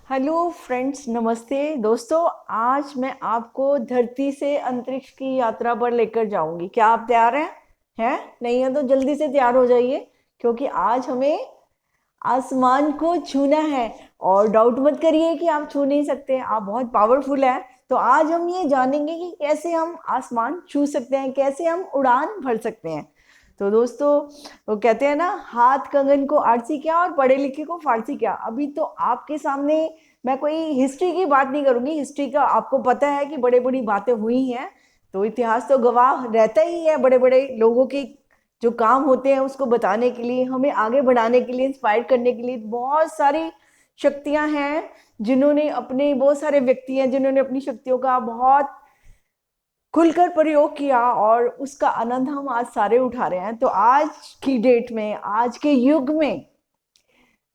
Hello friends, नमस्ते दोस्तों। आज मैं आपको धरती से अंतरिक्ष की यात्रा पर लेकर जाऊंगी। क्या आप तैयार हैं? नहीं है तो जल्दी से तैयार हो जाइए, क्योंकि आज हमें आसमान को छूना है। और डाउट मत करिए कि आप छू नहीं सकते, आप बहुत पावरफुल हैं। तो आज हम ये जानेंगे कि कैसे हम आसमान छू सकते हैं, कैसे हम उड़ान भर सकते हैं। तो दोस्तों, वो कहते हैं ना, हाथ कंगन को आरसी क्या और पढ़े लिखे को फारसी क्या। अभी तो आपके सामने मैं कोई हिस्ट्री की बात नहीं करूंगी। हिस्ट्री का आपको पता है कि बड़े बड़ी बातें हुई हैं, तो इतिहास तो गवाह रहता ही है बड़े बड़े लोगों के जो काम होते हैं उसको बताने के लिए, हमें आगे बढ़ाने के लिए, इंस्पायर करने के लिए। बहुत सारी शक्तियां हैं जिन्होंने अपने, बहुत सारे व्यक्ति हैं जिन्होंने अपनी शक्तियों का बहुत खुलकर प्रयोग किया, और उसका आनंद हम आज सारे उठा रहे हैं। तो आज की डेट में, आज के युग में,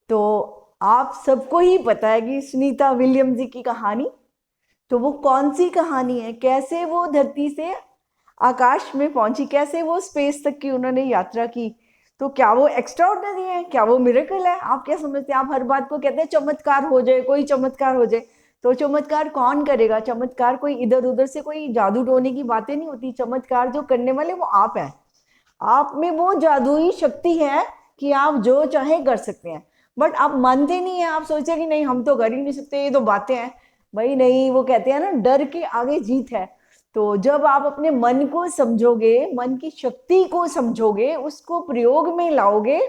तो आप सबको ही पता है कि सुनीता विलियम जी की कहानी। तो वो कौन सी कहानी है, कैसे वो धरती से आकाश में पहुंची, कैसे वो स्पेस तक की उन्होंने यात्रा की। तो क्या वो एक्स्ट्रा ऑर्डिनरी है, क्या वो मिरेकल है? आप क्या समझते हैं? आप हर बात को कहते हैं चमत्कार हो जाए, कोई चमत्कार हो जाए। तो चमत्कार कौन करेगा? चमत्कार कोई इधर उधर से कोई जादू टोने की बातें नहीं होती। चमत्कार जो करने वाले वो आप हैं। आप में वो जादुई शक्ति है कि आप जो चाहे कर सकते हैं। बट आप मानते नहीं है, आप सोचते हैं कि नहीं, हम तो कर ही नहीं सकते, ये तो बातें हैं। भाई नहीं, वो कहते हैं ना, डर के आगे जीत है। तो जब आप अपने मन को समझोगे, मन की शक्ति को समझोगे, उसको प्रयोग में लाओगे,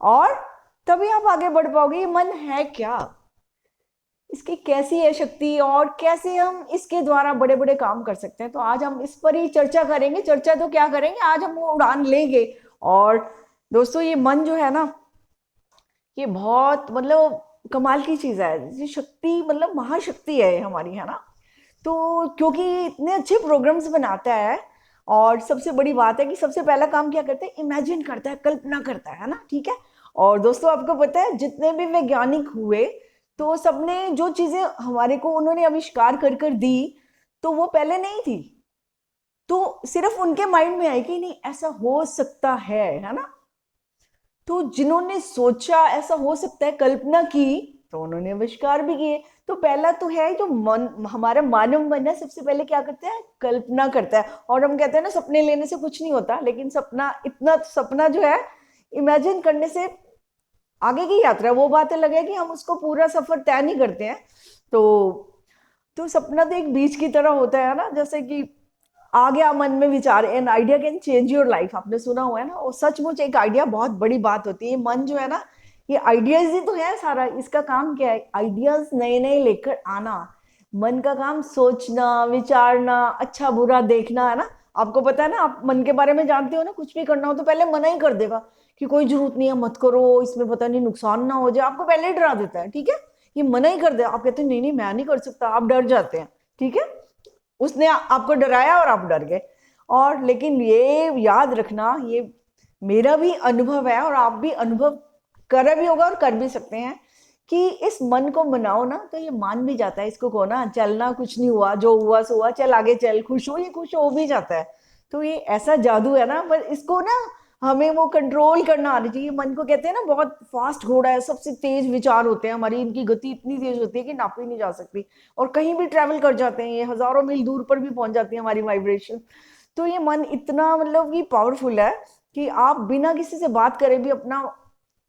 और तभी आप आगे बढ़ पाओगे। ये मन है क्या, इसकी कैसी है शक्ति, और कैसे हम इसके द्वारा बड़े बड़े काम कर सकते हैं। तो आज हम इस पर ही चर्चा करेंगे। चर्चा तो क्या करेंगे, आज हम वो उड़ान लेंगे। और दोस्तों, ये मन जो है ना, ये बहुत मतलब कमाल की चीज है। ये शक्ति मतलब महाशक्ति है ये हमारी, है ना। तो क्योंकि ये इतने अच्छे प्रोग्राम्स बनाता है, और सबसे बड़ी बात है कि सबसे पहला काम क्या करता है, इमेजिन करता है, कल्पना करता है ना, ठीक है। और दोस्तों, आपको पता है जितने भी वैज्ञानिक हुए, तो सबने जो चीजें हमारे को उन्होंने आविष्कार कर कर दी, तो वो पहले नहीं थी। तो सिर्फ उनके माइंड में आई कि नहीं, ऐसा हो सकता है ना। तो जिन्होंने सोचा ऐसा हो सकता है, कल्पना की, तो उन्होंने आविष्कार भी किए। तो पहला तो है जो मन, हमारा मानव मन है, सबसे पहले क्या करता है, कल्पना करता है। और हम कहते हैं ना, सपने लेने से कुछ नहीं होता, लेकिन सपना, इतना सपना जो है, इमेजिन करने से आगे की यात्रा वो बात अलग है कि हम उसको पूरा सफर तय नहीं करते हैं। तो सपना तो एक बीज की तरह होता है ना, जैसे कि आ गया मन में विचार, an idea can change your life, आपने सुना हुआ है ना। और सचमुच एक आइडिया बहुत बड़ी बात होती है। मन जो है ना, ये आइडियाज ही तो है सारा। इसका काम क्या है, आइडियाज नए नए लेकर आना। मन का काम सोचना, विचारना, अच्छा बुरा देखना, है ना। आपको पता है ना, आप मन के बारे में जानते हो ना, कुछ भी करना हो तो पहले मना ही कर देगा कि कोई जरूरत नहीं है, मत करो, इसमें पता नहीं नुकसान ना हो जाए, आपको पहले ही डरा देता है, ठीक है। ये मना ही कर दे, आप कहते हैं नहीं नहीं मैं नहीं कर सकता, आप डर जाते हैं, ठीक है। उसने आपको डराया और आप डर गए। और लेकिन ये याद रखना, ये मेरा भी अनुभव है, और आप भी अनुभव कर भी होगा और कर भी सकते हैं, कि इस मन को मनाओ ना, तो ये मान भी जाता है। इसको कहो ना, चलना, कुछ नहीं हुआ, जो हुआ सो हुआ, चल आगे चल, खुश हो, ये खुश हो भी जाता है। तो ये ऐसा जादू है ना, पर इसको ना हमें वो कंट्रोल करना आना चाहिए। मन को कहते हैं ना, बहुत फास्ट घोड़ा है, सबसे तेज विचार होते हैं हमारी, इनकी गति इतनी तेज होती है कि नापी नहीं जा सकती। और कहीं भी ट्रैवल कर जाते हैं, ये हजारों मील दूर पर भी पहुंच जाती है हमारी वाइब्रेशन। तो ये मन इतना मतलब कि पावरफुल है कि आप बिना किसी से बात करे भी अपना,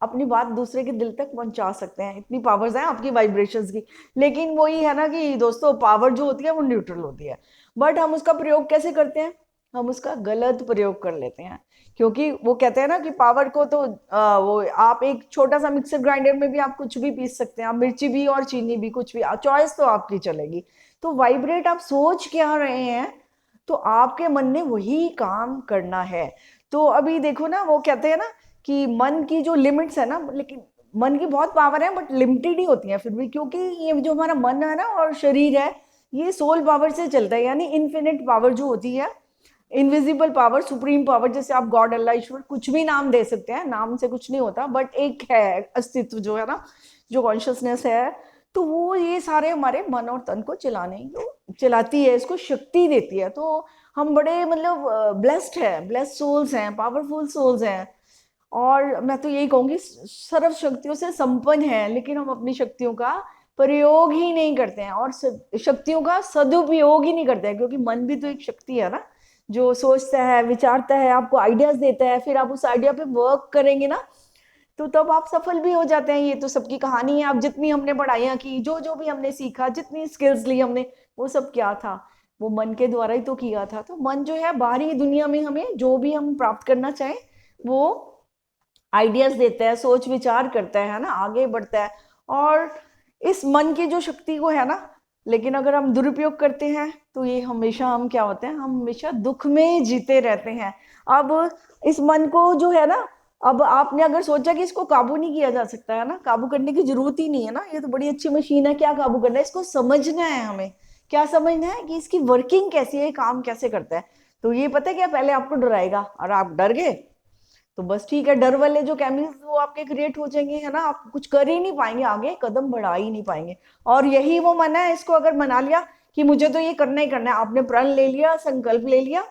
अपनी बात दूसरे के दिल तक पहुंचा सकते हैं। इतनी पावर्स हैं आपकी वाइब्रेशंस की। लेकिन वही है ना कि दोस्तों, पावर जो होती है वो न्यूट्रल होती है। बट हम उसका प्रयोग कैसे करते हैं, हम उसका गलत प्रयोग कर लेते हैं। क्योंकि वो कहते हैं ना कि पावर को तो वो आप एक छोटा सा मिक्सर ग्राइंडर में भी आप कुछ भी पीस सकते हैं, आप मिर्ची भी और चीनी भी, कुछ भी, चॉइस तो आपकी चलेगी। तो वाइब्रेट आप सोच क्या रहे हैं, तो आपके मन ने वही काम करना है। तो अभी देखो ना, वो कहते हैं ना कि मन की जो लिमिट्स है ना, लेकिन मन की बहुत पावर है बट लिमिटेड ही होती है फिर भी। क्योंकि ये जो हमारा मन है ना और शरीर है, ये सोल पावर से चलता है, यानी इन्फिनिट पावर जो होती है, इनविजिबल पावर, सुप्रीम पावर। जैसे आप गॉड, अल्लाह, ईश्वर, कुछ भी नाम दे सकते हैं, नाम से कुछ नहीं होता, बट एक है अस्तित्व जो है ना, जो कॉन्शियसनेस है। तो वो ये सारे हमारे मन और तन को चलाने को चलाती है, इसको शक्ति देती है। तो हम बड़े मतलब ब्लेस्ड है, ब्लेस्ड सोल्स हैं, पावरफुल सोल्स हैं। और मैं तो यही कहूंगी, सर्व शक्तियों से संपन्न है, लेकिन हम अपनी शक्तियों का प्रयोग ही नहीं करते हैं और शक्तियों का सदुपयोग ही नहीं करते हैं, क्योंकि मन भी तो एक शक्ति है ना, जो सोचता है, विचारता है, आपको आइडियाज देता है, फिर आप उस आइडिया पे वर्क करेंगे ना, तो तब आप सफल भी हो जाते हैं। ये तो सबकी कहानी है। आप जितनी हमने पढ़ाइयाँ की, जो जो भी हमने सीखा, जितनी स्किल्स ली हमने, वो सब क्या था? वो मन के द्वारा ही तो किया था। तो मन जो है बाहरी दुनिया में हमें जो भी हम प्राप्त करना चाहें वो आइडियाज देता है, सोच विचार करता है ना, आगे बढ़ता है। और इस मन की जो शक्ति को है ना, लेकिन अगर हम दुरुपयोग करते हैं तो ये हमेशा हम क्या होते हैं, हम हमेशा दुख में जीते रहते हैं। अब इस मन को जो है ना, अब आपने अगर सोचा कि इसको काबू नहीं किया जा सकता है ना, काबू करने की जरूरत ही नहीं है ना, ये तो बड़ी अच्छी मशीन है, क्या काबू करना है? इसको समझना है हमें। क्या समझना है? कि इसकी वर्किंग कैसी है, काम कैसे करता है। तो ये पता है क्या, पहले आपको डराएगा और आप डर गए तो बस ठीक है, डर वाले जो केमिकल्स वो आपके क्रिएट हो जाएंगे, है ना, आप कुछ कर ही नहीं पाएंगे, आगे कदम बढ़ा ही नहीं पाएंगे। और यही वो मन है, इसको अगर मना लिया कि मुझे तो ये करना ही करना है, आपने प्रण ले लिया, संकल्प ले लिया,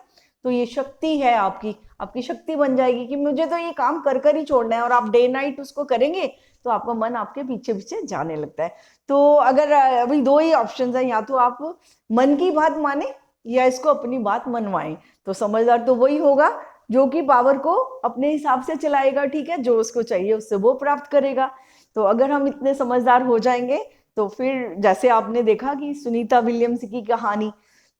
तो ये शक्ति है आपकी, आपकी शक्ति बन जाएगी कि मुझे तो ये काम कर कर ही छोड़ना है, और आप डे नाइट उसको करेंगे तो आपका मन आपके पीछे पीछे जाने लगता है। तो अगर अभी दो ही ऑप्शन है, या तो आप मन की बात माने या इसको अपनी बात मनवाएं। तो समझदार तो वही होगा जो कि पावर को अपने हिसाब से चलाएगा, ठीक है, जो उसको चाहिए उससे वो प्राप्त करेगा। तो अगर हम इतने समझदार हो जाएंगे तो फिर जैसे आपने देखा कि सुनीता विलियम्स की कहानी,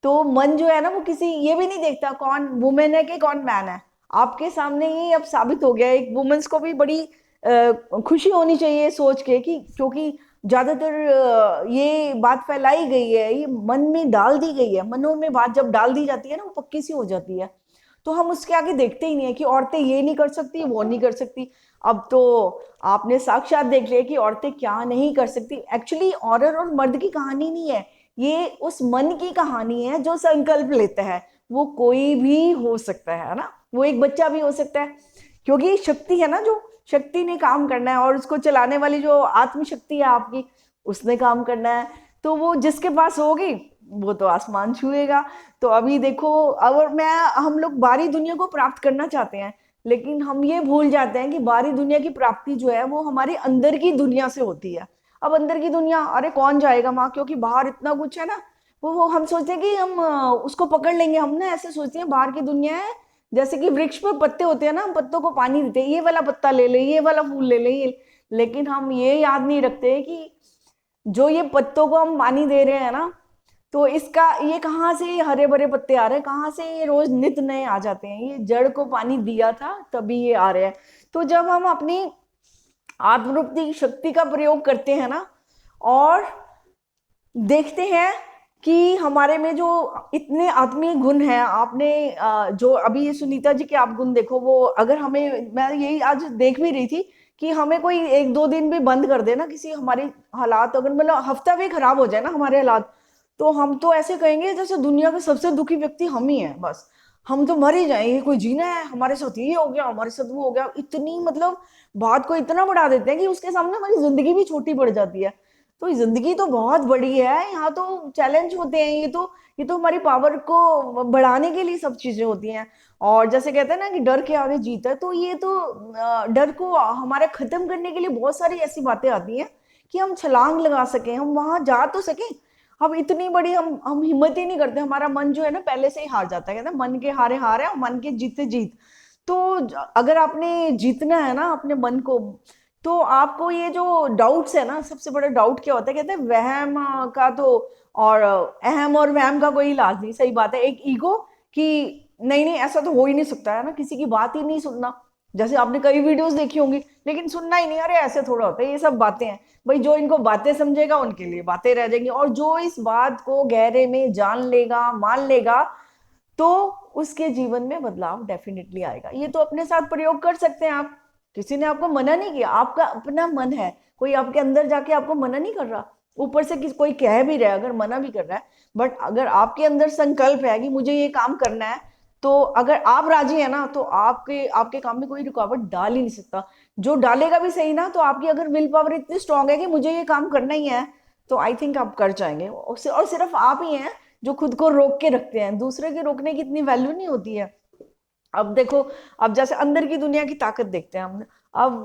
तो मन जो है ना वो किसी ये भी नहीं देखता कौन वुमेन है कि कौन मैन है। आपके सामने ये अब साबित हो गया। एक वुमेन्स को भी बड़ी खुशी होनी चाहिए सोच के कि, क्योंकि ज्यादातर ये बात फैलाई गई है, ये मन में डाल दी गई है, मनों में बात जब डाल दी जाती है ना वो पक्की सी हो जाती है। तो हम उसके आगे देखते ही नहीं है कि औरतें ये नहीं कर सकती, वो नहीं कर सकती। अब तो आपने साक्षात देख लिया कि औरतें क्या नहीं कर सकती। एक्चुअली औरत और मर्द की कहानी नहीं है, ये उस मन की कहानी है जो संकल्प लेता है। वो कोई भी हो सकता है ना, वो एक बच्चा भी हो सकता है, क्योंकि शक्ति है ना, जो शक्ति ने काम करना है, और उसको चलाने वाली जो आत्मशक्ति है आपकी, उसने काम करना है। तो वो जिसके पास होगी वो तो आसमान छुएगा। तो अभी देखो, अगर हम लोग बाहरी दुनिया को प्राप्त करना चाहते हैं, लेकिन हम ये भूल जाते हैं कि बाहरी दुनिया की प्राप्ति जो है वो हमारे अंदर की दुनिया से होती है। अब अंदर की दुनिया, अरे कौन जाएगा वहां, क्योंकि बाहर इतना कुछ है ना, वो हम सोचते हैं कि हम उसको पकड़ लेंगे। हम ना ऐसे सोचते हैं बाहर की दुनिया है जैसे कि वृक्ष पर पत्ते होते हैं ना, हम पत्तों को पानी देते हैं, ये वाला पत्ता ले ले, ये वाला फूल ले ले, ये। लेकिन हम ये याद नहीं रखते कि जो ये पत्तों को हम पानी दे रहे हैं ना, तो इसका ये कहाँ से हरे भरे पत्ते आ रहे हैं, कहाँ से ये रोज नित नए आ जाते हैं, ये जड़ को पानी दिया था तभी ये आ रहे हैं। तो जब हम अपनी आत्मरूपी शक्ति का प्रयोग करते हैं ना, और देखते हैं कि हमारे में जो इतने आत्मीय गुण हैं, आपने जो अभी ये सुनीता जी के आप गुण देखो, वो अगर हमें, मैं यही आज देख भी रही थी कि हमें कोई एक दो दिन भी बंद कर देना किसी हमारे हालात, अगर मतलब हफ्ता भी खराब हो जाए ना हमारे हालात, तो हम तो ऐसे कहेंगे जैसे दुनिया के सबसे दुखी व्यक्ति हम ही हैं, बस हम तो मर ही जाएंगे, कोई जीना है, हमारे साथ ये हो गया, हमारे साथ वो हो गया। इतनी मतलब बात को इतना बढ़ा देते हैं कि उसके सामने हमारी जिंदगी भी छोटी पड़ जाती है। तो जिंदगी तो बहुत बड़ी है, यहाँ तो चैलेंज होते हैं, ये तो हमारी पावर को बढ़ाने के लिए सब चीजें होती हैं। और जैसे कहते हैं ना कि डर के आगे जीत है, तो ये तो डर को हमारे खत्म करने के लिए बहुत सारी ऐसी बातें आती हैं कि हम छलांग लगा सकें, हम वहां जा तो सकें। अब इतनी बड़ी हम हिम्मत ही नहीं करते, हमारा मन जो है ना पहले से ही हार जाता है, कहते हैं मन के हारे हार है और मन के जीते जीत। तो अगर आपने जीतना है ना अपने मन को, तो आपको ये जो डाउट्स है ना, सबसे बड़ा डाउट क्या होता है, कहते हैं वहम का तो, और अहम और वहम का कोई इलाज नहीं। सही बात है, एक ईगो कि नहीं नहीं ऐसा तो हो ही नहीं सकता है ना, किसी की बात ही नहीं सुनना। जैसे आपने कई वीडियोस देखी होंगी, लेकिन सुनना ही नहीं, अरे ऐसे थोड़ा होता है, ये सब बातें हैं। भाई जो इनको बातें समझेगा उनके लिए बातें रह जाएंगी, और जो इस बात को गहरे में जान लेगा, मान लेगा, तो उसके जीवन में बदलाव डेफिनेटली आएगा। ये तो अपने साथ प्रयोग कर सकते हैं आप, किसी ने आपको मना नहीं किया, आपका अपना मन है, कोई आपके अंदर जाके आपको मना नहीं कर रहा। ऊपर से कोई कह भी रहा है, अगर मना भी कर रहा है, बट अगर आपके अंदर संकल्प है कि मुझे ये काम करना है, तो अगर आप राजी है ना, तो आपके आपके काम में कोई रुकावट डाल ही नहीं सकता। जो डालेगा भी सही ना, तो आपकी अगर विल पावर इतनी स्ट्रांग है कि मुझे ये काम करना ही है, तो आई थिंक आप कर जाएंगे। और सिर्फ आप ही हैं जो खुद को रोक के रखते हैं, दूसरे के रोकने की इतनी वैल्यू नहीं होती है। अब देखो, अब जैसे अंदर की दुनिया की ताकत देखते हैं हम। अब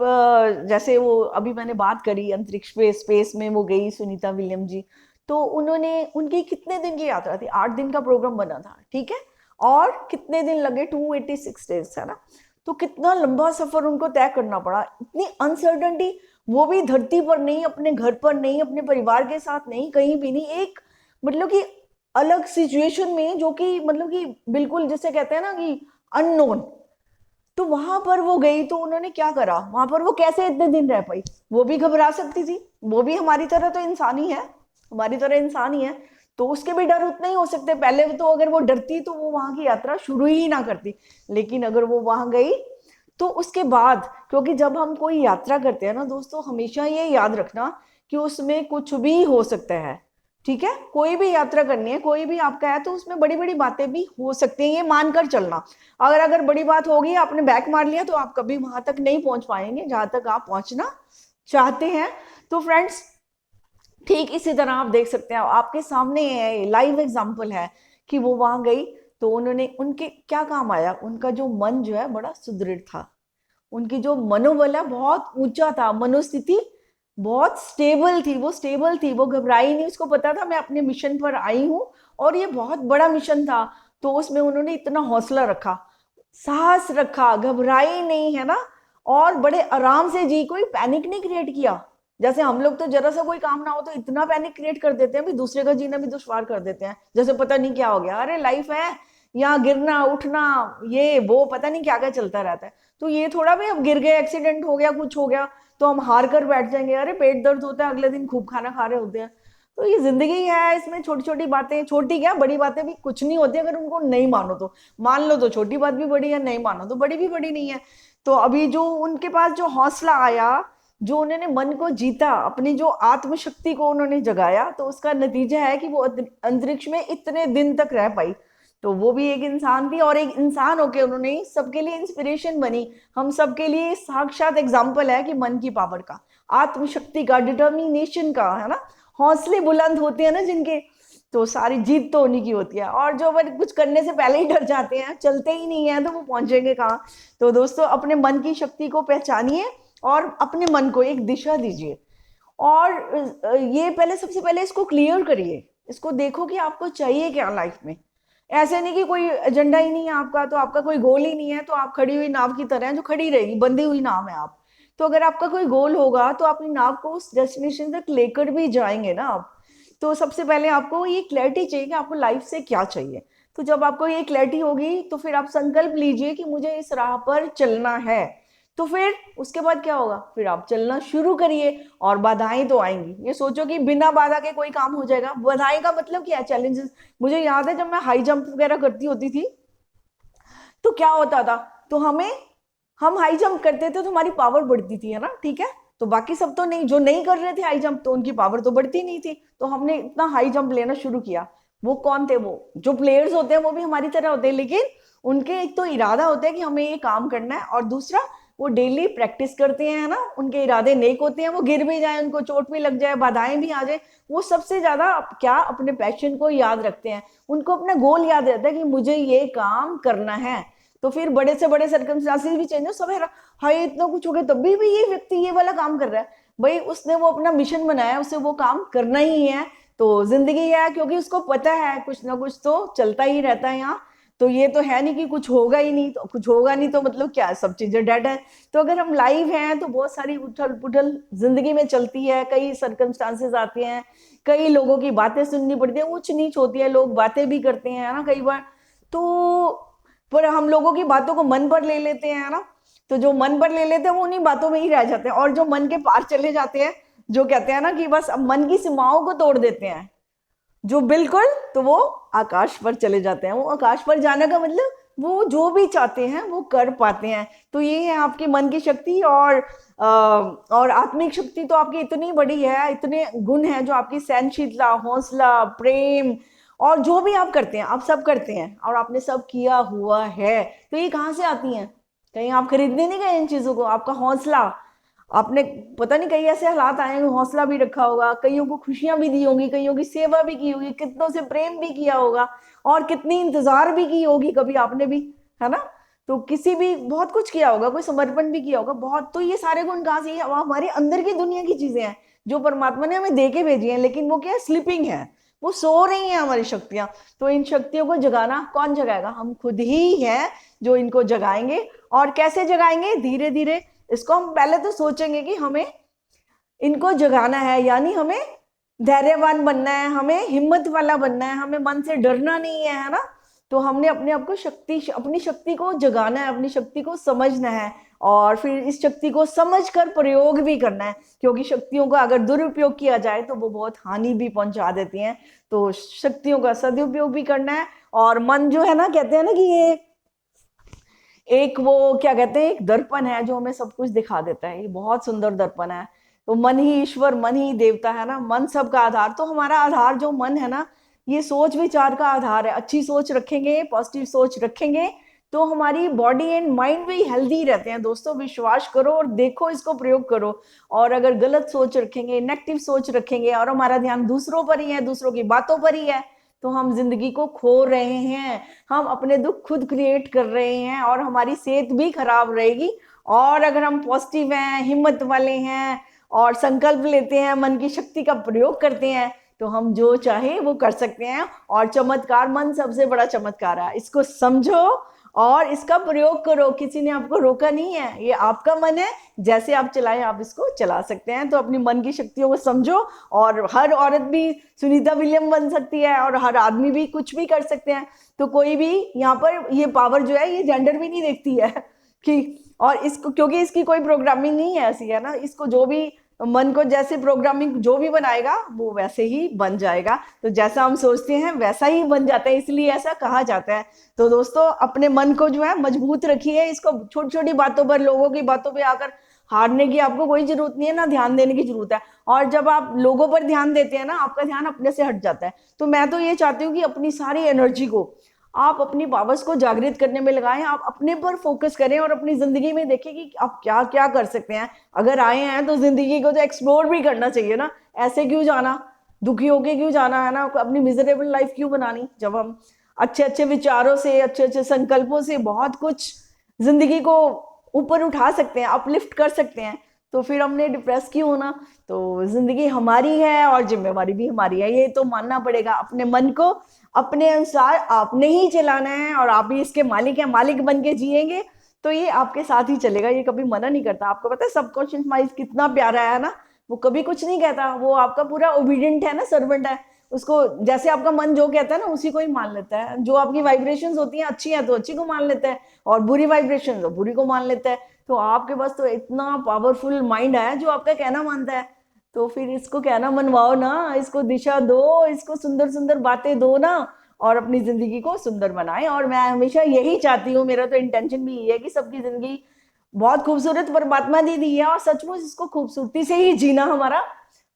जैसे वो अभी मैंने बात करी अंतरिक्ष पे, स्पेस में वो गई सुनीता विलियम जी, तो उन्होंने, उनकी कितने दिन की यात्रा थी, 8 दिन का प्रोग्राम बना था, ठीक है। और कितने दिन लगे, 286 डेज, है ना। तो कितना लंबा सफर उनको तय करना पड़ा, इतनी अनसर्टनिटी, वो भी धरती पर नहीं, अपने घर पर नहीं, अपने परिवार के साथ नहीं, कहीं भी नहीं, एक मतलब कि अलग सिचुएशन में, जो कि मतलब कि बिल्कुल जिसे कहते हैं ना कि अननोन। तो वहां पर वो गई, तो उन्होंने क्या करा वहां पर, वो कैसे इतने दिन रह पाई। वो भी घबरा सकती थी, वो भी हमारी तरह तो इंसान ही है, हमारी तरह इंसान ही है। तो उसके भी डर उतने ही हो सकते, पहले तो अगर वो डरती तो वो वहां की यात्रा शुरू ही ना करती। लेकिन अगर वो वहां गई तो उसके बाद, क्योंकि जब हम कोई यात्रा करते हैं ना दोस्तों, हमेशा ये याद रखना कि उसमें कुछ भी हो सकता है, ठीक है। कोई भी यात्रा करनी है, कोई भी आपका है, तो उसमें बड़ी बड़ी बातें भी हो सकती हैं, ये मानकर चलना। अगर अगर बड़ी बात होगी, आपने बैक मार लिया, तो आप कभी वहां तक नहीं पहुंच पाएंगे जहां तक आप पहुंचना चाहते हैं। तो फ्रेंड्स, ठीक इसी तरह आप देख सकते हैं, आपके सामने लाइव एग्जाम्पल है कि वो वहां गई, तो उन्होंने, उनके क्या काम आया, उनका जो मन जो है बड़ा सुदृढ़ था, उनकी जो मनोबल है बहुत ऊंचा था, मनोस्थिति बहुत स्टेबल थी, वो स्टेबल थी, वो घबराई नहीं, उसको पता था मैं अपने मिशन पर आई हूँ और ये बहुत बड़ा मिशन था। तो उसमें उन्होंने इतना हौसला रखा, साहस रखा, घबराई नहीं, है ना। और बड़े आराम से जी, कोई पैनिक नहीं क्रिएट किया। जैसे हम लोग तो जरा सा कोई काम ना हो तो इतना पैनिक क्रिएट कर देते हैं, भी दूसरे का जीना भी दुश्वार कर देते हैं, जैसे पता नहीं क्या हो गया, अरे लाइफ है, यहाँ गिरना उठना, ये वो पता नहीं क्या क्या चलता रहता है। तो ये थोड़ा भी, अब गिर गए, एक्सीडेंट हो गया, कुछ हो गया, तो हम हार कर बैठ जाएंगे, अरे पेट दर्द होता है, अगले दिन खूब खाना खा रहे होते हैं। तो ये जिंदगी है, इसमें छोटी छोटी बातें, छोटी क्या बड़ी बातें भी कुछ नहीं होती, अगर उनको नहीं मानो तो। मान लो तो छोटी बात भी बड़ी है, नहीं मानो तो बड़ी भी बड़ी नहीं है। तो अभी जो उनके पास जो हौसला आया, जो उन्होंने मन को जीता, अपनी जो आत्मशक्ति को उन्होंने जगाया, तो उसका नतीजा है कि वो अंतरिक्ष में इतने दिन तक रह पाई। तो वो भी एक इंसान थी, और एक इंसान होके उन्होंने सबके लिए इंस्पिरेशन बनी, हम सबके लिए साक्षात एग्जाम्पल है कि मन की पावर का, आत्मशक्ति का, डिटर्मिनेशन का, है ना। हौसले बुलंद होते हैं ना जिनके, तो सारी जीत तो उन्हीं की होती है। और जो अगर कुछ करने से पहले ही डर जाते हैं, चलते ही नहीं है, तो वो पहुंचेंगे कहाँ। तो दोस्तों, अपने मन की शक्ति को पहचानिए और अपने मन को एक दिशा दीजिए। और ये पहले, सबसे पहले इसको क्लियर करिए, इसको देखो कि आपको चाहिए क्या लाइफ में। ऐसे नहीं कि कोई एजेंडा ही नहीं है आपका, तो आपका कोई गोल ही नहीं है, तो आप खड़ी हुई नाव की तरह हैं जो खड़ी रहेगी, बंधी हुई नाव है आप। तो अगर आपका कोई गोल होगा, तो अपनी नाव को उस डेस्टिनेशन तक लेकर भी जाएंगे ना आप। तो सबसे पहले आपको ये क्लैरिटी चाहिए कि आपको लाइफ से क्या चाहिए। तो जब आपको ये क्लैरिटी होगी, तो फिर आप संकल्प लीजिए कि मुझे इस राह पर चलना है। तो फिर उसके बाद क्या होगा, फिर आप चलना शुरू करिए। और बाधाएं तो आएंगी, ये सोचो कि बिना बाधा के कोई काम हो जाएगा, बाधाएं का मतलब क्या है, चैलेंजेस। मुझे याद है जब मैं हाई जंप वगैरह करती होती थी, तो क्या होता था, तो हम हाई जंप करते थे तो हमारी पावर बढ़ती थी, है ना, ठीक है। तो बाकी सब तो नहीं, जो नहीं कर रहे थे हाई जंप, तो उनकी पावर तो बढ़ती नहीं थी। तो हमने इतना हाई जंप लेना शुरू किया। वो कौन थे, वो जो प्लेयर्स होते हैं वो भी हमारी तरह होते हैं, लेकिन उनके एक तो इरादा होता है कि हमें ये काम करना है, और दूसरा वो डेली प्रैक्टिस करते हैं, ना, उनके इरादे नेक होते हैं, वो गिर भी जाए, उनको चोट भी लग जाए, बाधाएं भी आ जाए, वो सबसे ज्यादा क्या अपने पैशन को याद रखते हैं, उनको अपना गोल याद रहता है कि मुझे ये काम करना है। तो फिर बड़े से बड़े सर्कमस्टांसेस भी चेंज हो, सब है हाय इतना कुछ हो गया, तब भी ये व्यक्ति ये वाला काम कर रहा है, भाई उसने वो अपना मिशन बनाया, उसे वो काम करना ही है। तो जिंदगी है, क्योंकि उसको पता है कुछ ना कुछ तो चलता ही रहता है यहाँ। तो ये तो है नहीं कि कुछ होगा ही नहीं, तो कुछ होगा नहीं तो मतलब क्या है, सब चीजें डेड है। तो अगर हम लाइव हैं, तो बहुत सारी उथल पुथल जिंदगी में चलती है, कई सर्कमस्टांसेस आते हैं, कई लोगों की बातें सुननी पड़ती है, ऊंच नीच होती है, लोग बातें भी करते हैं, है ना, कई बार। तो पर हम लोगों की बातों को मन पर ले लेते हैं, है ना। तो जो मन पर ले लेते हैं वो उन्हीं बातों में ही रह जाते हैं, और जो मन के पार चले जाते हैं, जो कहते हैं ना कि बस अब मन की सीमाओं को तोड़ देते हैं, जो बिल्कुल, तो वो आकाश पर चले जाते हैं। वो आकाश पर जाने का मतलब, वो जो भी चाहते हैं वो कर पाते हैं। तो ये है आपकी मन की शक्ति। और आत्मिक शक्ति तो आपकी इतनी बड़ी है, इतने गुण हैं, जो आपकी सहनशीलता, हौसला, प्रेम, और जो भी आप करते हैं, आप सब करते हैं, और आपने सब किया हुआ है। तो ये कहाँ से आती हैं, कहीं आप खरीदने नहीं गए इन चीजों को, आपका हौसला, आपने पता नहीं कई ऐसे हालात आए हैं, हौसला भी रखा होगा, कईयों को खुशियां भी दी होंगी, कईयों की सेवा भी की होगी, कितनों से प्रेम भी किया होगा, और कितनी इंतजार भी की होगी कभी आपने भी, है ना। तो किसी भी बहुत कुछ किया होगा, कोई समर्पण भी किया होगा बहुत, तो ये सारे गुण कहाँ से, ये हमारे अंदर की दुनिया की चीजें हैं जो परमात्मा ने हमें दे के भेजी हैं, लेकिन वो क्या है, स्लीपिंग है, वो सो रही हैं हमारी शक्तियां। तो इन शक्तियों को जगाना कौन जगाएगा, हम खुद ही हैं जो इनको जगाएंगे। और कैसे जगाएंगे, धीरे धीरे इसको हम पहले तो सोचेंगे कि हमें इनको जगाना है, यानी हमें धैर्यवान बनना है, हमें हिम्मत वाला बनना है, हमें मन से डरना नहीं है ना। तो हमने अपने आप को अपनी शक्ति को जगाना है, अपनी शक्ति को समझना है, और फिर इस शक्ति को समझकर प्रयोग भी करना है, क्योंकि शक्तियों का अगर दुरुपयोग किया जाए तो वो बहुत हानि भी पहुंचा देती हैं। तो शक्तियों का सदुपयोग भी करना है। और मन जो है ना, कहते हैं ना कि ये एक वो क्या कहते हैं, एक दर्पण है जो हमें सब कुछ दिखा देता है, ये बहुत सुंदर दर्पण है। तो मन ही ईश्वर, मन ही देवता है ना, मन सबका आधार। तो हमारा आधार जो मन है ना, ये सोच विचार का आधार है। अच्छी सोच रखेंगे, पॉजिटिव सोच रखेंगे, तो हमारी बॉडी एंड माइंड भी हेल्दी रहते हैं। दोस्तों विश्वास करो और देखो, इसको प्रयोग करो। और अगर गलत सोच रखेंगे, नेगेटिव सोच रखेंगे, और हमारा ध्यान दूसरों पर ही है, दूसरों की बातों पर ही है, तो हम जिंदगी को खो रहे हैं, हम अपने दुख खुद क्रिएट कर रहे हैं, और हमारी सेहत भी खराब रहेगी। और अगर हम पॉजिटिव हैं, हिम्मत वाले हैं, और संकल्प लेते हैं, मन की शक्ति का प्रयोग करते हैं, तो हम जो चाहे वो कर सकते हैं। और चमत्कार, मन सबसे बड़ा चमत्कार है, इसको समझो और इसका प्रयोग करो। किसी ने आपको रोका नहीं है, ये आपका मन है, जैसे आप चलाएं आप इसको चला सकते हैं। तो अपनी मन की शक्तियों को समझो, और हर औरत भी सुनीता विलियम बन सकती है, और हर आदमी भी कुछ भी कर सकते हैं। तो कोई भी यहाँ पर, ये पावर जो है ये जेंडर भी नहीं देखती है कि, और इसको क्योंकि इसकी कोई प्रोग्रामिंग नहीं है ऐसी, है ना, इसको जो भी मन को जैसे प्रोग्रामिंग जो भी बनाएगा वो वैसे ही बन जाएगा। तो जैसा हम सोचते हैं वैसा ही बन जाता है, इसलिए ऐसा कहा जाता है। तो दोस्तों अपने मन को जो है मजबूत रखिए, इसको छोटी छोटी बातों पर, लोगों की बातों पे आकर हारने की आपको कोई जरूरत नहीं है, ना ध्यान देने की जरूरत है। और जब आप लोगों पर ध्यान देते हैं ना, आपका ध्यान अपने से हट जाता है। तो मैं तो ये चाहती हूँ कि अपनी सारी एनर्जी को आप अपनी पावर्स को जागृत करने में लगाएं, आप अपने पर फोकस करें, और अपनी जिंदगी में देखें कि आप क्या क्या कर सकते हैं। अगर आए हैं तो जिंदगी को तो एक्सप्लोर भी करना चाहिए ना, ऐसे क्यों जाना, दुखी होके क्यों जाना, है ना, अपनी मिजरेबल लाइफ क्यों बनानी, जब हम अच्छे अच्छे विचारों से, अच्छे अच्छे संकल्पों से बहुत कुछ जिंदगी को ऊपर उठा सकते हैं, अपलिफ्ट कर सकते हैं। तो फिर हमने डिप्रेस क्यों होना। तो जिंदगी हमारी है और जिम्मेवारी भी हमारी है, ये तो मानना पड़ेगा। अपने मन को अपने अनुसार आपने ही चलाना है, और आप ही इसके मालिक हैं, मालिक बन के जिएंगे तो ये आपके साथ ही चलेगा, ये कभी मना नहीं करता। आपको पता है सबकॉन्शियस माइंड कितना प्यारा है ना, वो कभी कुछ नहीं कहता, वो आपका पूरा ओबीडियंट है ना, सर्वेंट है। उसको जैसे आपका मन जो कहता है ना उसी को ही मान लेता है। जो आपकी वाइब्रेशंस होती हैं अच्छी हैं तो अच्छी को मान लेता है, और बुरी वाइब्रेशन तो बुरी को मान लेता है। तो आपके पास तो इतना पावरफुल माइंड है जो आपका कहना मानता है। तो फिर इसको कहना मनवाओ ना, इसको दिशा दो, इसको सुंदर सुंदर बातें दो ना, और अपनी जिंदगी को सुंदर बनाएं। और मैं हमेशा यही चाहती हूँ, मेरा तो इंटेंशन भी यही है कि सबकी जिंदगी बहुत खूबसूरत परमात्मा ने दी है, और सचमुच इसको खूबसूरती से ही जीना हमारा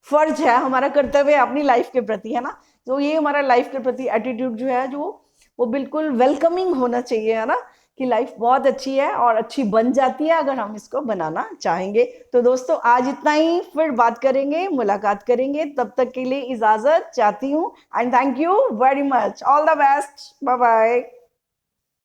फर्ज है, हमारा कर्तव्य है अपनी लाइफ के प्रति, है ना। तो ये हमारा लाइफ के प्रति एटीट्यूड जो है, जो वो बिल्कुल वेलकमिंग होना चाहिए, है ना, कि लाइफ बहुत अच्छी है और अच्छी बन जाती है अगर हम इसको बनाना चाहेंगे। तो दोस्तों आज इतना ही, फिर बात करेंगे, मुलाकात करेंगे, तब तक के लिए इजाजत चाहती हूँ। And thank you very much, all the best, bye bye.